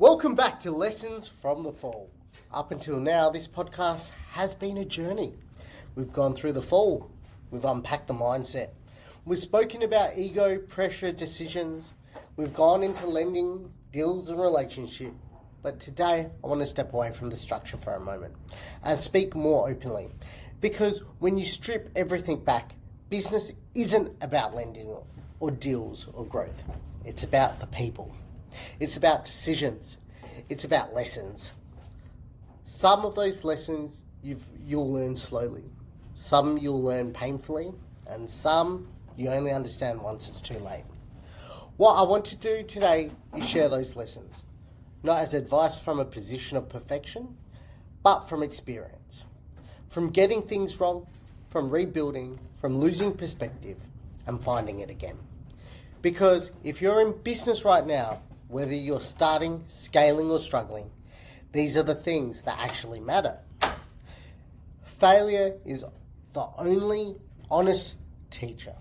Welcome back to Lessons from the Fall. Up until now, this podcast has been a journey. We've gone through the fall. We've unpacked the mindset. We've spoken about ego, pressure, decisions. We've gone into lending, deals and relationship. But today, I want to step away from the structure for a moment and speak more openly. Because when you strip everything back, business isn't about lending or deals or growth. It's about the people. It's about decisions. It's about lessons. Some of those lessons you'll learn slowly. Some you'll learn painfully. And some you only understand once it's too late. What I want to do today is share those lessons. Not as advice from a position of perfection, but from experience. From getting things wrong, from rebuilding, from losing perspective, and finding it again. Because if you're in business right now, whether you're starting, scaling, or struggling, these are the things that actually matter. Failure is the only honest teacher.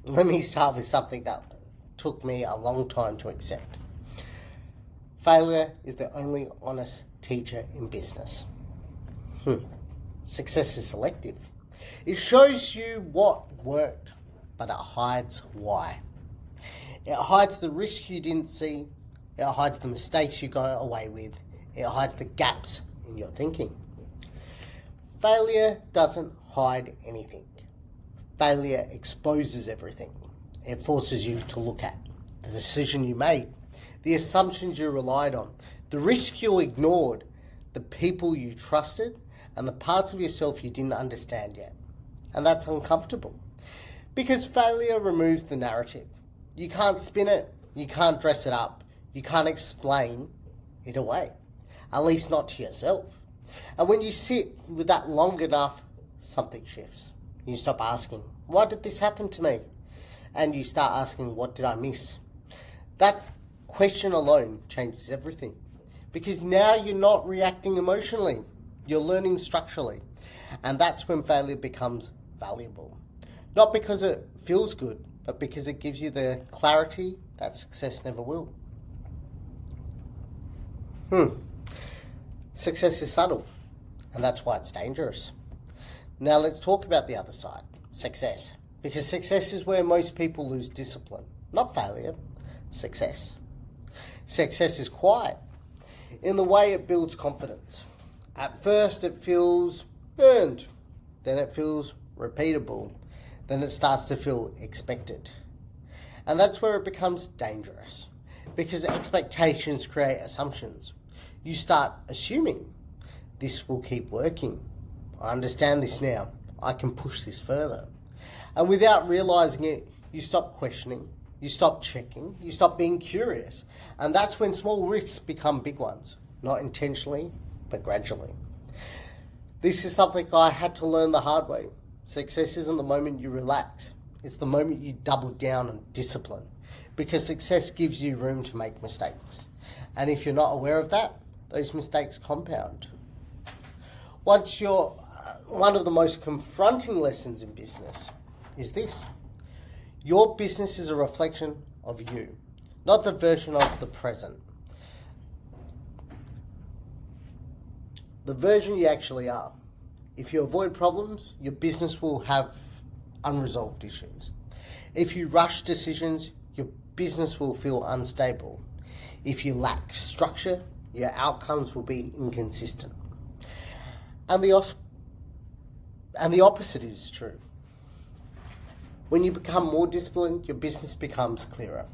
Let me start with something that took me a long time to accept. Failure is the only honest teacher in business. Success is selective. It shows you what worked, but it hides why. It hides the risk you didn't see. It hides the mistakes you got away with. It hides the gaps in your thinking. Failure doesn't hide anything. Failure exposes everything. It forces you to look at the decision you made, the assumptions you relied on, the risk you ignored, the people you trusted, and the parts of yourself you didn't understand yet. And that's uncomfortable because failure removes the narrative. You can't spin it, you can't dress it up, you can't explain it away, at least not to yourself. And when you sit with that long enough, something shifts. You stop asking, why did this happen to me? And you start asking, what did I miss? That question alone changes everything because now you're not reacting emotionally, you're learning structurally. And that's when failure becomes valuable. Not because it feels good, but because it gives you the clarity that success never will. Success is subtle, and that's why it's dangerous. Now let's talk about the other side, success. Because success is where most people lose discipline, not failure, success. Success is quiet in the way it builds confidence. At first it feels earned, then it feels repeatable, then it starts to feel expected. And that's where it becomes dangerous because expectations create assumptions. You start assuming this will keep working. I understand this now. I can push this further. And without realizing it, you stop questioning, you stop checking, you stop being curious. And that's when small risks become big ones, not intentionally, but gradually. This is something I had to learn the hard way. Success isn't the moment you relax. It's the moment you double down on discipline. Because success gives you room to make mistakes. And if you're not aware of that, those mistakes compound. One of the most confronting lessons in business is this. Your business is a reflection of you, not the version of the present. The version you actually are. If you avoid problems, your business will have unresolved issues. If you rush decisions, your business will feel unstable. If you lack structure, your outcomes will be inconsistent. And the opposite is true. When you become more disciplined, your business becomes clearer.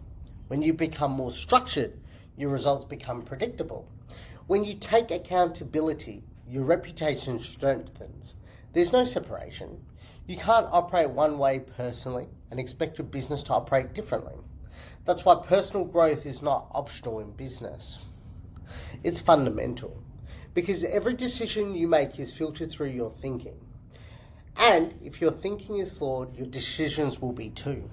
When you become more structured, your results become predictable. When you take accountability, your reputation strengthens. There's no separation. You can't operate one way personally and expect your business to operate differently. That's why personal growth is not optional in business. It's fundamental because every decision you make is filtered through your thinking. And if your thinking is flawed, your decisions will be too.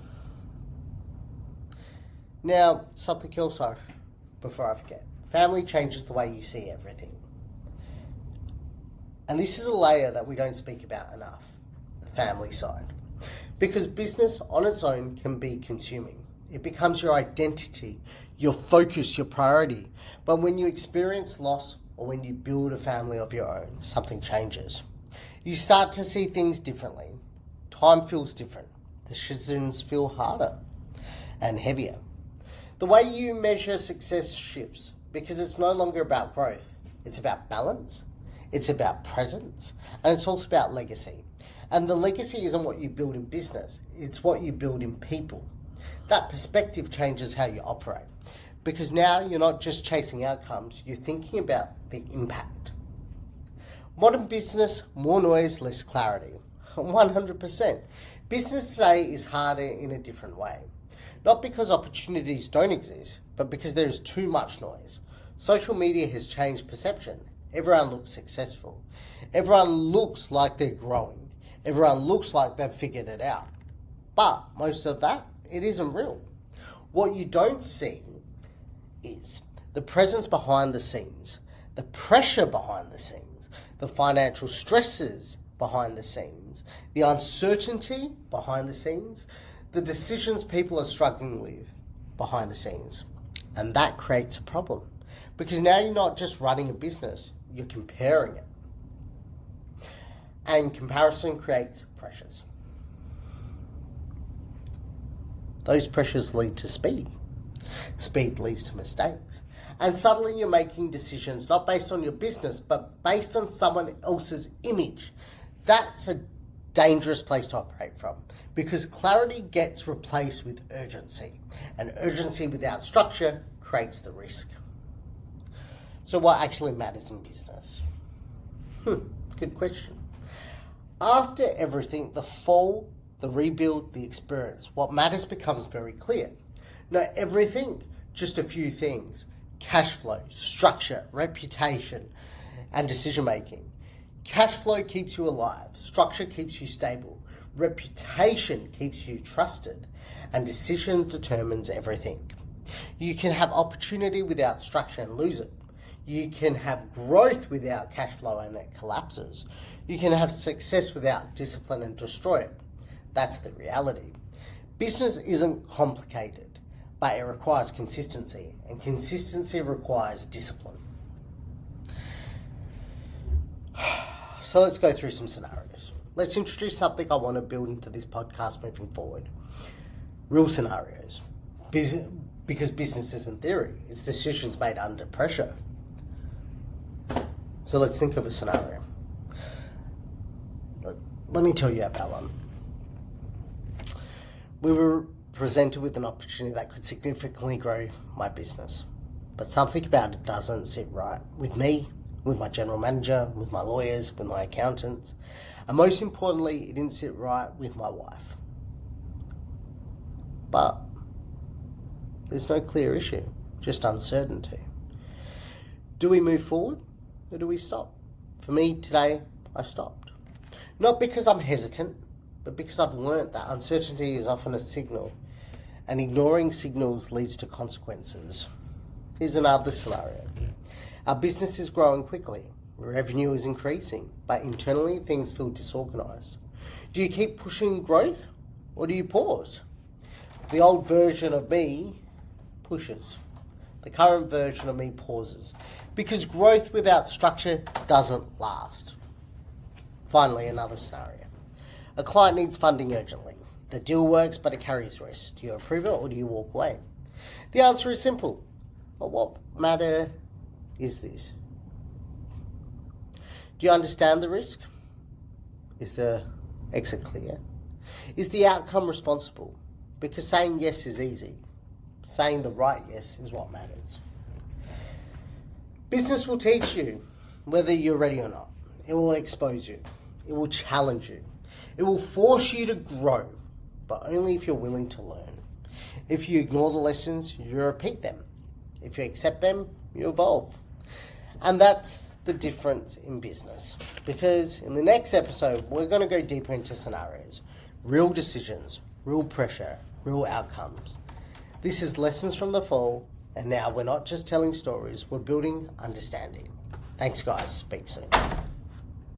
Now, something else before I forget. Family changes the way you see everything. And this is a layer that we don't speak about enough, the family side. Because business on its own can be consuming. It becomes your identity, your focus, your priority. But when you experience loss or when you build a family of your own, something changes. You start to see things differently. Time feels different. Decisions feel harder and heavier. The way you measure success shifts because it's no longer about growth. It's about balance. It's about presence. And it's also about legacy. And the legacy isn't what you build in business. It's what you build in people. That perspective changes how you operate. Because now you're not just chasing outcomes, you're thinking about the impact. Modern business, more noise, less clarity. 100%. Business today is harder in a different way. Not because opportunities don't exist, but because there is too much noise. Social media has changed perception. Everyone looks successful. Everyone looks like they're growing. Everyone looks like they've figured it out. But most of that, it isn't real. What you don't see is the presence behind the scenes, the pressure behind the scenes, the financial stresses behind the scenes, the uncertainty behind the scenes, the decisions people are struggling with behind the scenes. And that creates a problem because now you're not just running a business, you're comparing it. And comparison creates pressures. Those pressures lead to speed. Speed leads to mistakes. And suddenly you're making decisions not based on your business, but based on someone else's image. That's a dangerous place to operate from because clarity gets replaced with urgency. And urgency without structure creates the risk. So what actually matters in business? Good question. After everything, the fall, the rebuild, the experience, what matters becomes very clear. Not everything, just a few things. Cash flow, structure, reputation, and decision making. Cash flow keeps you alive. Structure keeps you stable. Reputation keeps you trusted. And decision determines everything. You can have opportunity without structure and lose it. You can have growth without cash flow and it collapses. You can have success without discipline and destroy it. That's the reality. Business isn't complicated, but it requires consistency, and consistency requires discipline. So let's go through some scenarios. Let's introduce something I want to build into this podcast moving forward. Real scenarios. Because business isn't theory, it's decisions made under pressure. So let's think of a scenario. Let me tell you about one. We were presented with an opportunity that could significantly grow my business. But something about it doesn't sit right with me, with my general manager, with my lawyers, with my accountants. And most importantly, it didn't sit right with my wife. But there's no clear issue, just uncertainty. Do we move forward or do we stop? For me today, I stopped. Not because I'm hesitant, but because I've learnt that uncertainty is often a signal, and ignoring signals leads to consequences. Here's another scenario. Our business is growing quickly. Revenue is increasing, but internally things feel disorganised. Do you keep pushing growth or do you pause? The old version of me pushes. The current version of me pauses. Because growth without structure doesn't last. Finally, another scenario. A client needs funding urgently. The deal works, but it carries risk. Do you approve it or do you walk away? The answer is simple. But what matter is this? Do you understand the risk? Is the exit clear? Is the outcome responsible? Because saying yes is easy. Saying the right yes is what matters. Business will teach you whether you're ready or not. It will expose you. It will challenge you. It will force you to grow, but only if you're willing to learn. If you ignore the lessons, you repeat them. If you accept them, you evolve. And that's the difference in business. Because in the next episode, we're going to go deeper into scenarios, real decisions, real pressure, real outcomes. This is Lessons from the Fall, and now we're not just telling stories, we're building understanding. Thanks guys, speak soon.